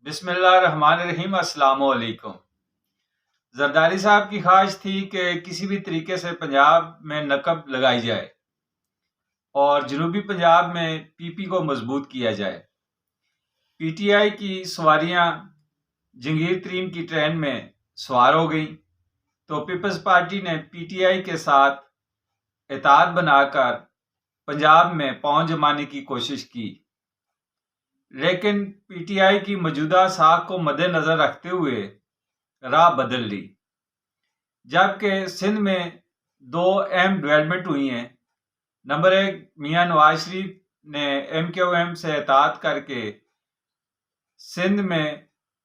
بسم اللہ الرحمن الرحیم۔ السلام علیکم۔ زرداری صاحب کی خواہش تھی کہ کسی بھی طریقے سے پنجاب میں نقب لگائی جائے اور جنوبی پنجاب میں پی پی کو مضبوط کیا جائے۔ پی ٹی آئی کی سواریاں جنگیر ترین کی ٹرین میں سوار ہو گئیں تو پیپلز پارٹی نے پی ٹی آئی کے ساتھ اتحاد بنا کر پنجاب میں پاؤں جمانے کی کوشش کی، لیکن پی ٹی آئی کی موجودہ ساکھ کو مد نظر رکھتے ہوئے راہ بدل لی، جبکہ سندھ میں دو اہم ڈیولپمنٹ ہوئی ہیں۔ نمبر ایک، میاں نواز شریف نے ایم کیو ایم سے اتحاد کر کے سندھ میں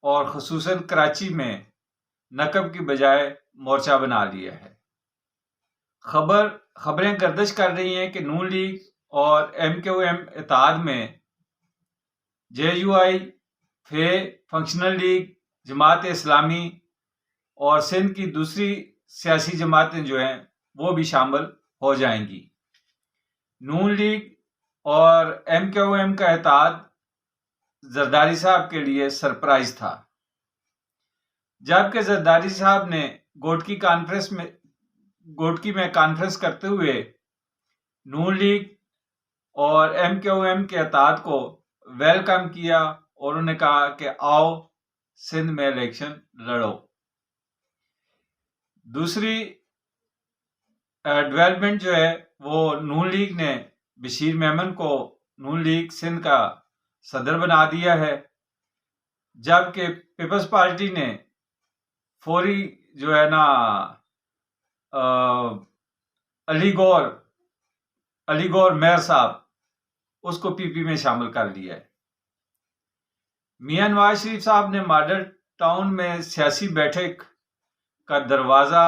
اور خصوصاً کراچی میں نقب کی بجائے مورچہ بنا لیا ہے۔ خبریں گردش کر رہی ہیں کہ نون لیگ اور ایم کیو ایم اتحاد میں J U I, F, functional league, Jamaat Islami اور سندھ کی دوسری سیاسی جماعتیں جو ہیں وہ بھی شامل ہو جائیں گی۔ نون لیگ اور ایم کیو ایم کا اتحاد زرداری صاحب کے لیے سرپرائز تھا، جبکہ زرداری صاحب نے گوٹکی میں کانفرنس کرتے ہوئے نون لیگ اور ایم کیو ایم کے اتحاد کو ویلکم کیا اور انہوں نے کہا کہ آؤ سندھ میں الیکشن لڑو۔ دوسری ڈیولپمنٹ جو ہے وہ نون لیگ نے بشیر میمن کو نون لیگ سندھ کا صدر بنا دیا ہے، جبکہ پیپلز پارٹی نے فوری جو ہے نا علی گور میر صاحب اس کو پی پی میں شامل کر لیا ہے۔ میاں نواز شریف صاحب نے ماڈل ٹاؤن میں سیاسی بیٹھک کا دروازہ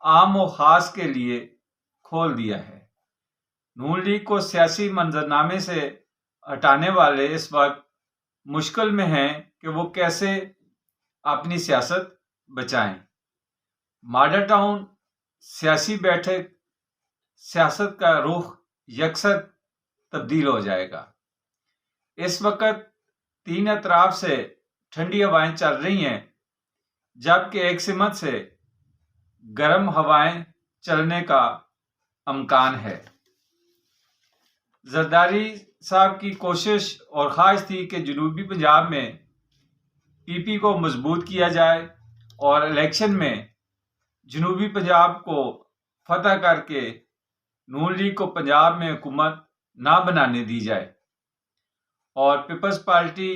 عام و خاص کے لیے کھول دیا ہے۔ نون لیگ کو سیاسی منظرنامے سے ہٹانے والے اس وقت مشکل میں ہیں کہ وہ کیسے اپنی سیاست بچائیں۔ ماڈل ٹاؤن سیاسی بیٹھک سیاست کا رخ یکسر تبدیل ہو جائے گا۔ اس وقت تین اطراف سے ٹھنڈی ہوائیں چل رہی ہیں، جبکہ ایک سمت سے گرم ہوائیں چلنے کا امکان ہے۔ زرداری صاحب کی کوشش اور خواہش تھی کہ جنوبی پنجاب میں پی پی کو مضبوط کیا جائے اور الیکشن میں جنوبی پنجاب کو فتح کر کے نون لیگ کو پنجاب میں حکومت نہ بنانے دی جائے اور پیپلز پارٹی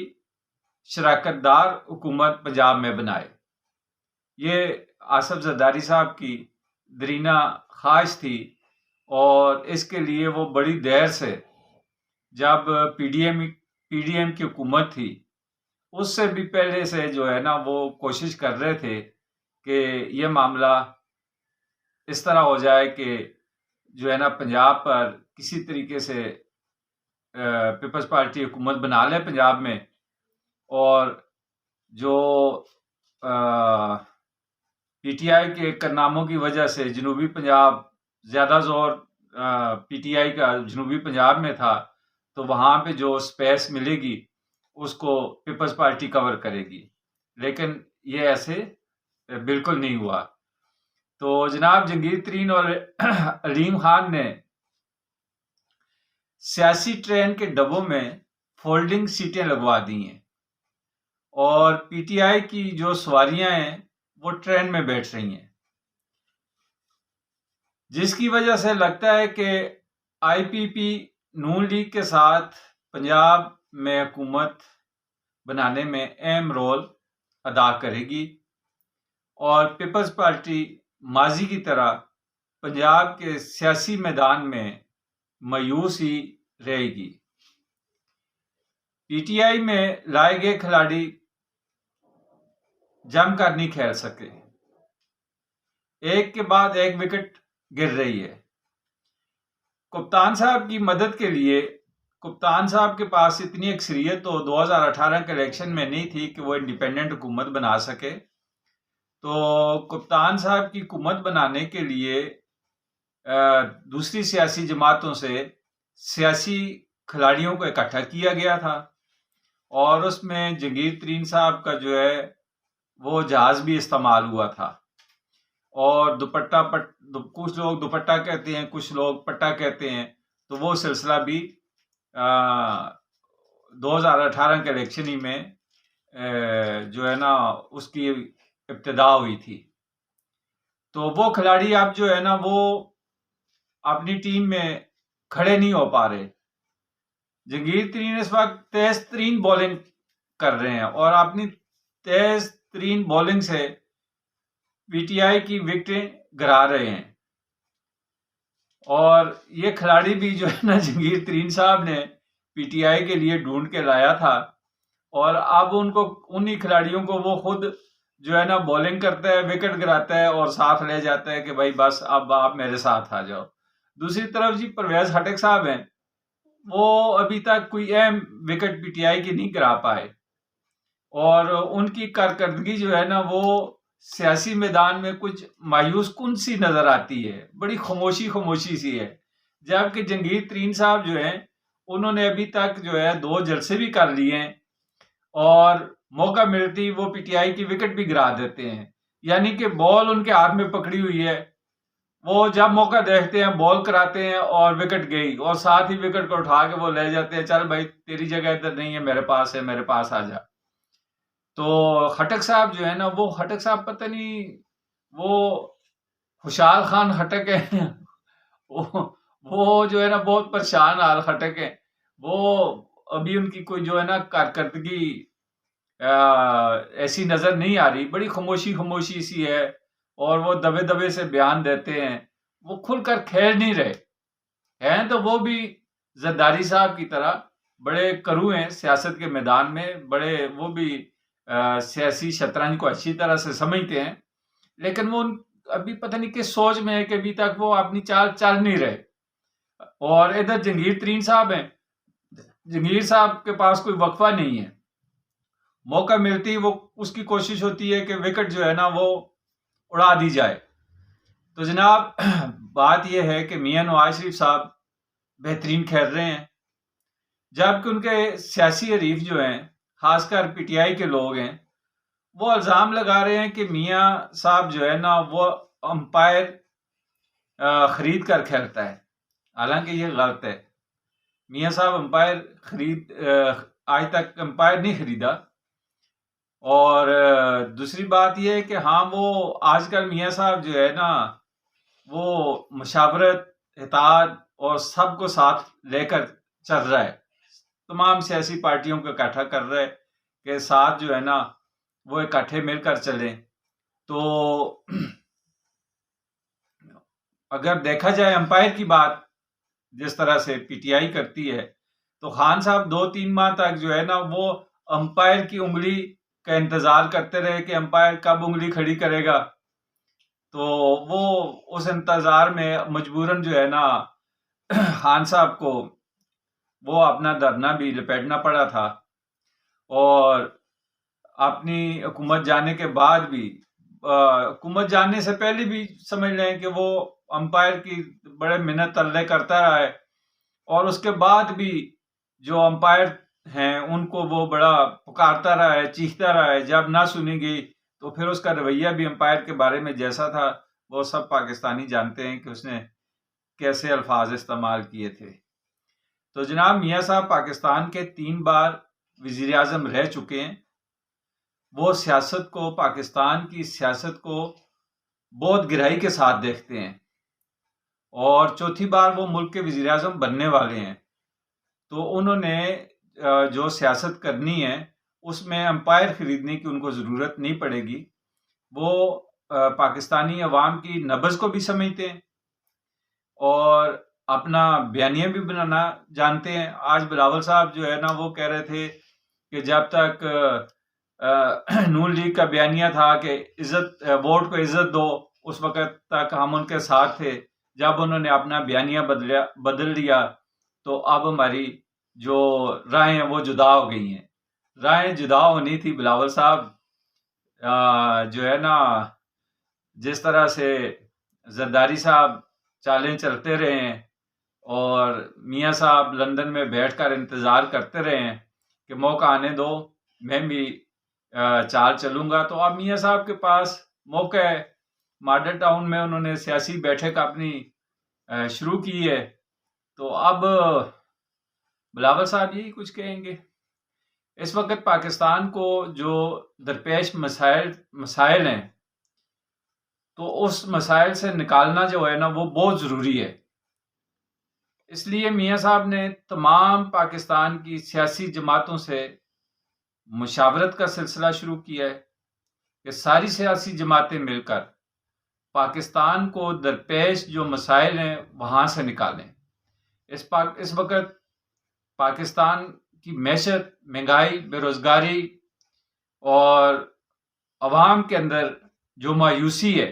شراکت دار حکومت پنجاب میں بنائے۔ یہ آصف زرداری صاحب کی درینہ خواہش تھی اور اس کے لیے وہ بڑی دیر سے، جب پی ڈی ایم کی حکومت تھی اس سے بھی پہلے سے جو ہے نا وہ کوشش کر رہے تھے کہ یہ معاملہ اس طرح ہو جائے کہ جو ہے نا پنجاب پر کسی طریقے سے پیپلز پارٹی حکومت بنا لے پنجاب میں، اور جو پی ٹی آئی کے کارناموں کی وجہ سے جنوبی پنجاب زیادہ زور پی ٹی آئی کا جنوبی پنجاب میں تھا، تو وہاں پہ جو سپیس ملے گی اس کو پیپلز پارٹی کور کرے گی، لیکن یہ ایسے بالکل نہیں ہوا۔ تو جناب جنگیر ترین اور علیم خان نے سیاسی ٹرین کے ڈبوں میں فولڈنگ سیٹیں لگوا دی ہیں اور پی ٹی آئی کی جو سواریاں ہیں وہ ٹرین میں بیٹھ رہی ہیں، جس کی وجہ سے لگتا ہے کہ آئی پی پی نون لیگ کے ساتھ پنجاب میں حکومت بنانے میں اہم رول ادا کرے گی اور پیپلز پارٹی ماضی کی طرح پنجاب کے سیاسی میدان میں مایوس ہی رہے گی۔ پی ٹی آئی میں لائے گئے کھلاڑی جم کر نہیں کھیل سکے، ایک کے بعد ایک وکٹ گر رہی ہے۔ کپتان صاحب کی مدد کے لیے کپتان صاحب کے پاس اتنی اکثریت تو 2018 کے الیکشن میں نہیں تھی کہ وہ انڈیپینڈنٹ حکومت بنا سکے، تو کپتان صاحب کی حکومت بنانے کے لیے دوسری سیاسی جماعتوں سے سیاسی کھلاڑیوں کو اکٹھا کیا گیا تھا اور اس میں جہانگیر ترین صاحب کا جو ہے وہ جہاز بھی استعمال ہوا تھا، اور کچھ لوگ دوپٹہ کہتے ہیں، کچھ لوگ پٹا کہتے ہیں، تو وہ سلسلہ بھی 2018 کے الیکشن ہی میں جو ہے نا اس کی ابتدا ہوئی تھی۔ تو وہ کھلاڑی اب جو ہے نا وہ اپنی ٹیم میں کھڑے نہیں ہو پا رہے۔ جہانگیر ترین اس وقت تیز ترین بولنگ کر رہے ہیں اور اپنی تیز ترین بولنگ سے پی ٹی آئی کی وکٹیں گرا رہے ہیں، اور یہ کھلاڑی بھی جو ہے نا جہانگیر ترین صاحب نے پی ٹی آئی کے لیے ڈھونڈ کے لایا تھا، اور اب انہی کھلاڑیوں کو وہ خود جو ہے نا بولنگ کرتا ہے، وکٹ گراتا ہے اور ساتھ لے جاتا ہے کہ بھائی بس اب آپ میرے ساتھ آ جاؤ۔ دوسری طرف جی پرویز خٹک صاحب ہیں، وہ ابھی تک کوئی اہم وکٹ پی ٹی آئی کی نہیں کرا پائے، اور ان کی کارکردگی جو ہے نا وہ سیاسی میدان میں کچھ مایوس کن سی نظر آتی ہے، بڑی خاموشی سی ہے۔ جبکہ جہانگیر ترین صاحب جو ہیں انہوں نے ابھی تک جو ہے 2 جلسے بھی کر لیے ہیں، اور موقع ملتی وہ پی ٹی آئی کی وکٹ بھی گرا دیتے ہیں، یعنی کہ بال ان کے ہاتھ میں پکڑی ہوئی ہے، وہ جب موقع دیکھتے ہیں بال کراتے ہیں اور وکٹ گئی، اور ساتھ ہی وکٹ کو اٹھا کے وہ لے جاتے ہیں، چل بھائی تیری جگہ ادھر نہیں ہے، میرے پاس ہے، میرے پاس آ جا۔ تو خٹک صاحب جو ہے نا وہ خٹک صاحب پتہ نہیں وہ خوشحال خان خٹک ہے وہ جو ہے نا بہت پریشان حال خٹک ہے، وہ ابھی ان کی کوئی جو ہے نا کارکردگی ایسی نظر نہیں آ رہی، بڑی خاموشی سی ہے، اور وہ دبے سے بیان دیتے ہیں، وہ کھل کر کھیل نہیں رہے ہیں۔ تو وہ بھی زرداری صاحب کی طرح بڑے کرو ہیں سیاست کے میدان میں، بڑے وہ بھی سیاسی شطرنج کو اچھی طرح سے سمجھتے ہیں، لیکن وہ ابھی پتہ نہیں کس سوچ میں ہے کہ ابھی تک وہ اپنی چال چل نہیں رہے۔ اور ادھر جہانگیر ترین صاحب ہیں، جہانگیر صاحب کے پاس کوئی وقفہ نہیں ہے، موقع ملتی وہ اس کی کوشش ہوتی ہے کہ وکٹ جو ہے نا وہ اڑا دی جائے۔ تو جناب بات یہ ہے کہ میاں نواز شریف صاحب بہترین کھیل رہے ہیں، جبکہ ان کے سیاسی حریف جو ہیں خاص کر پی ٹی آئی کے لوگ ہیں، وہ الزام لگا رہے ہیں کہ میاں صاحب جو ہے نا وہ امپائر خرید کر کھیلتا ہے، حالانکہ یہ غلط ہے۔ میاں صاحب امپائر آج تک امپائر نہیں خریدا، اور دوسری بات یہ ہے کہ ہاں وہ آج کل میاں صاحب جو ہے نا وہ مشاورت، اطاعت اور سب کو ساتھ لے کر چل رہا ہے، تمام سیاسی پارٹیوں کو اکٹھا کر رہا ہے کہ ساتھ جو ہے نا وہ اکٹھے مل کر چلیں۔ تو اگر دیکھا جائے امپائر کی بات جس طرح سے پی ٹی آئی کرتی ہے، تو خان صاحب 2-3 ماہ تک جو ہے نا وہ امپائر کی انگلی کا انتظار کرتے رہے کہ امپائر کب انگلی کھڑی کرے گا، تو وہ اس انتظار میں مجبوراً جو ہے نا خان صاحب کو وہ اپنا دھرنا بھی لپیٹنا پڑا تھا، اور اپنی حکومت جانے کے بعد بھی، حکومت جانے سے پہلے بھی سمجھ لیں کہ وہ امپائر کی بڑے منت تلے کرتا رہا ہے، اور اس کے بعد بھی جو امپائر ہیں ان کو وہ بڑا پکارتا رہا ہے، چیختا رہا ہے، جب نہ سنی گئی تو پھر اس کا رویہ بھی امپائر کے بارے میں جیسا تھا وہ سب پاکستانی جانتے ہیں کہ اس نے کیسے الفاظ استعمال کیے تھے۔ تو جناب میاں صاحب پاکستان کے 3 بار وزیر اعظم رہ چکے ہیں، وہ سیاست کو، پاکستان کی سیاست کو بہت گہرائی کے ساتھ دیکھتے ہیں، اور 4تھی بار وہ ملک کے وزیر اعظم بننے والے ہیں، تو انہوں نے جو سیاست کرنی ہے اس میں امپائر خریدنے کی ان کو ضرورت نہیں پڑے گی، وہ پاکستانی عوام کی نبض کو بھی سمجھتے ہیں اور اپنا بیانیہ بھی بنانا جانتے ہیں۔ آج بلاول صاحب جو ہے نا وہ کہہ رہے تھے کہ جب تک نون لیگ کا بیانیہ تھا کہ ووٹ کو عزت دو، اس وقت تک ہم ان کے ساتھ تھے، جب انہوں نے اپنا بیانیہ بدل لیا تو اب ہماری جو راہیں ہیں وہ جدا ہو گئی ہیں۔ راہیں جدا ہونی تھی بلاول صاحب، جو ہے نا جس طرح سے زرداری صاحب چالیں چلتے رہے ہیں اور میاں صاحب لندن میں بیٹھ کر انتظار کرتے رہے ہیں کہ موقع آنے دو، میں بھی چال چلوں گا. تو اب میاں صاحب کے پاس موقع ہے. ماڈل ٹاؤن میں انہوں نے سیاسی بیٹھک اپنی شروع کی ہے. تو اب بلاول صاحب یہی کچھ کہیں گے. اس وقت پاکستان کو جو درپیش مسائل ہیں، تو اس مسائل سے نکالنا جو ہے نا وہ بہت ضروری ہے. اس لیے میاں صاحب نے تمام پاکستان کی سیاسی جماعتوں سے مشاورت کا سلسلہ شروع کیا ہے کہ ساری سیاسی جماعتیں مل کر پاکستان کو درپیش جو مسائل ہیں وہاں سے نکالیں. اس وقت پاکستان کی معیشت، مہنگائی، بے روزگاری اور عوام کے اندر جو مایوسی ہے،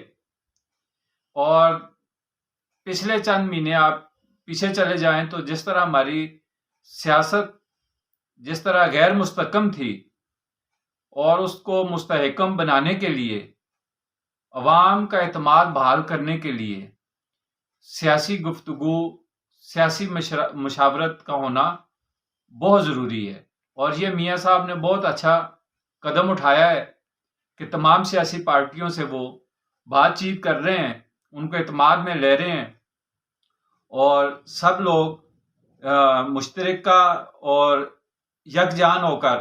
اور پچھلے چند مہینے آپ پیچھے چلے جائیں تو جس طرح ہماری سیاست جس طرح غیر مستحکم تھی، اور اس کو مستحکم بنانے کے لیے، عوام کا اعتماد بحال کرنے کے لیے سیاسی گفتگو، سیاسی مشاورت کا ہونا بہت ضروری ہے. اور یہ میاں صاحب نے بہت اچھا قدم اٹھایا ہے کہ تمام سیاسی پارٹیوں سے وہ بات چیت کر رہے ہیں، ان کو اعتماد میں لے رہے ہیں، اور سب لوگ مشترکہ اور یکجان ہو کر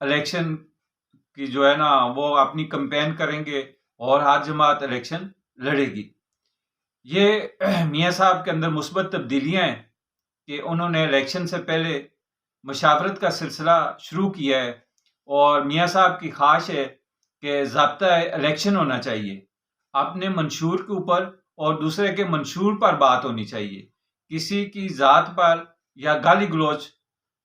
الیکشن کی جو ہے نا وہ اپنی کمپین کریں گے، اور ہر جماعت الیکشن لڑے گی. یہ میاں صاحب کے اندر مثبت تبدیلیاں ہیں کہ انہوں نے الیکشن سے پہلے مشاورت کا سلسلہ شروع کیا ہے. اور میاں صاحب کی خواہش ہے کہ ضابطہ الیکشن ہونا چاہیے، اپنے منشور کے اوپر اور دوسرے کے منشور پر بات ہونی چاہیے، کسی کی ذات پر یا گالی گلوچ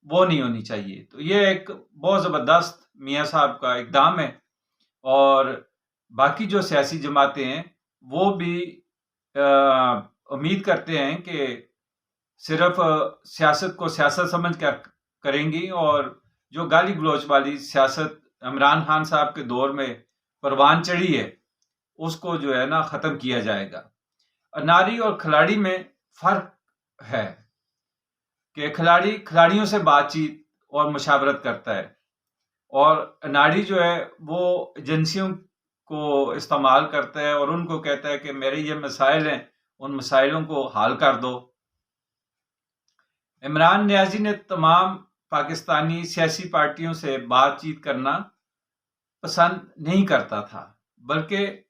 وہ نہیں ہونی چاہیے. تو یہ ایک بہت زبردست میاں صاحب کا اقدام ہے. اور باقی جو سیاسی جماعتیں ہیں وہ بھی امید کرتے ہیں کہ صرف سیاست کو سیاست سمجھ کر کریں گی، اور جو گالی گلوچ والی سیاست عمران خان صاحب کے دور میں پروان چڑھی ہے اس کو جو ہے نا ختم کیا جائے گا. اناری اور کھلاڑی میں فرق ہے کہ کھلاڑیوں سے بات چیت اور مشاورت کرتا ہے، اور اناڑی جو ہے وہ ایجنسیوں کو استعمال کرتا ہے اور ان کو کہتا ہے کہ میرے یہ مسائل ہیں، ان مسائلوں کو حل کر دو. عمران نیازی نے تمام پاکستانی سیاسی پارٹیوں سے بات چیت کرنا پسند نہیں کرتا تھا، بلکہ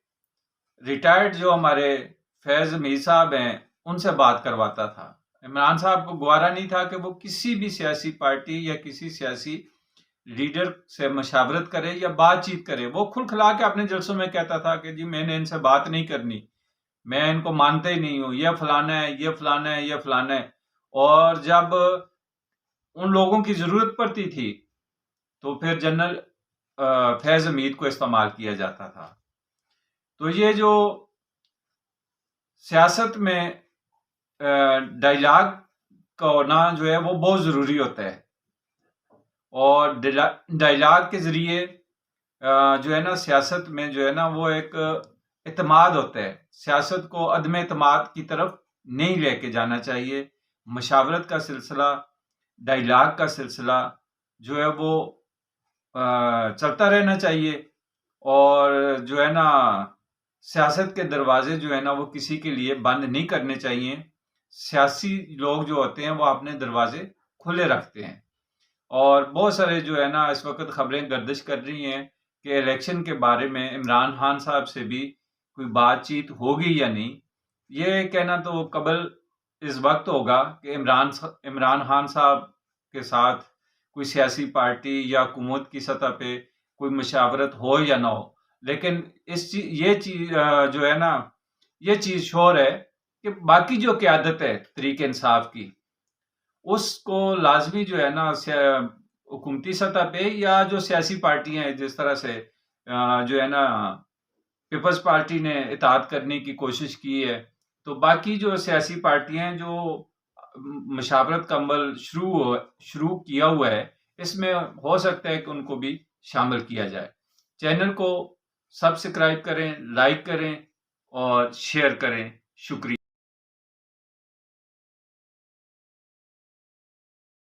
ریٹائرڈ جو ہمارے فیض میر صاحب ہیں ان سے بات کرواتا تھا. عمران صاحب کو گوارا نہیں تھا کہ وہ کسی بھی سیاسی پارٹی یا کسی سیاسی لیڈر سے مشاورت کرے یا بات چیت کرے. وہ کھل کھلا کے اپنے جلسوں میں کہتا تھا کہ جی میں نے ان سے بات نہیں کرنی، میں ان کو مانتا ہی نہیں ہوں، یہ فلانا ہے، یہ فلانا ہے، یہ فلانا ہے. اور جب ان لوگوں کی ضرورت پڑتی تھی تو پھر جنرل فیض حمید کو استعمال کیا جاتا تھا. تو یہ جو سیاست میں ڈائلاگ کا ہونا جو ہے وہ بہت ضروری ہوتا ہے، اور ڈائلاگ کے ذریعے جو ہے نا سیاست میں جو ہے نا وہ ایک اعتماد ہوتا ہے. سیاست کو عدم اعتماد کی طرف نہیں لے کے جانا چاہیے. مشاورت کا سلسلہ، ڈائلاگ کا سلسلہ جو ہے وہ چلتا رہنا چاہیے، اور جو ہے نا سیاست کے دروازے جو ہے نا وہ کسی کے لیے بند نہیں کرنے چاہیے. سیاسی لوگ جو ہوتے ہیں وہ اپنے دروازے کھلے رکھتے ہیں. اور بہت سارے جو ہے نا اس وقت خبریں گردش کر رہی ہیں کہ الیکشن کے بارے میں عمران خان صاحب سے بھی کوئی بات چیت ہوگی یا نہیں. یہ کہنا تو قبل اس وقت ہوگا کہ عمران خان صاحب کے ساتھ کوئی سیاسی پارٹی یا حکومت کی سطح پہ کوئی مشاورت ہو یا نہ ہو. لیکن یہ چیز جو ہے نا یہ چیز شور ہے کہ باقی جو قیادت ہے تحریک انصاف کی، اس کو لازمی جو ہے نا حکومتی سطح پہ یا جو سیاسی پارٹیاں ہیں، جس طرح سے جو ہے نا پیپلز پارٹی نے اطاعت کرنے کی کوشش کی ہے، تو باقی جو سیاسی پارٹیاں ہیں جو مشاورت کا عمل شروع کیا ہوا ہے، اس میں ہو سکتا ہے کہ ان کو بھی شامل کیا جائے. چینل کو سبسکرائب کریں، لائک کریں اور شیئر کریں. شکریہ.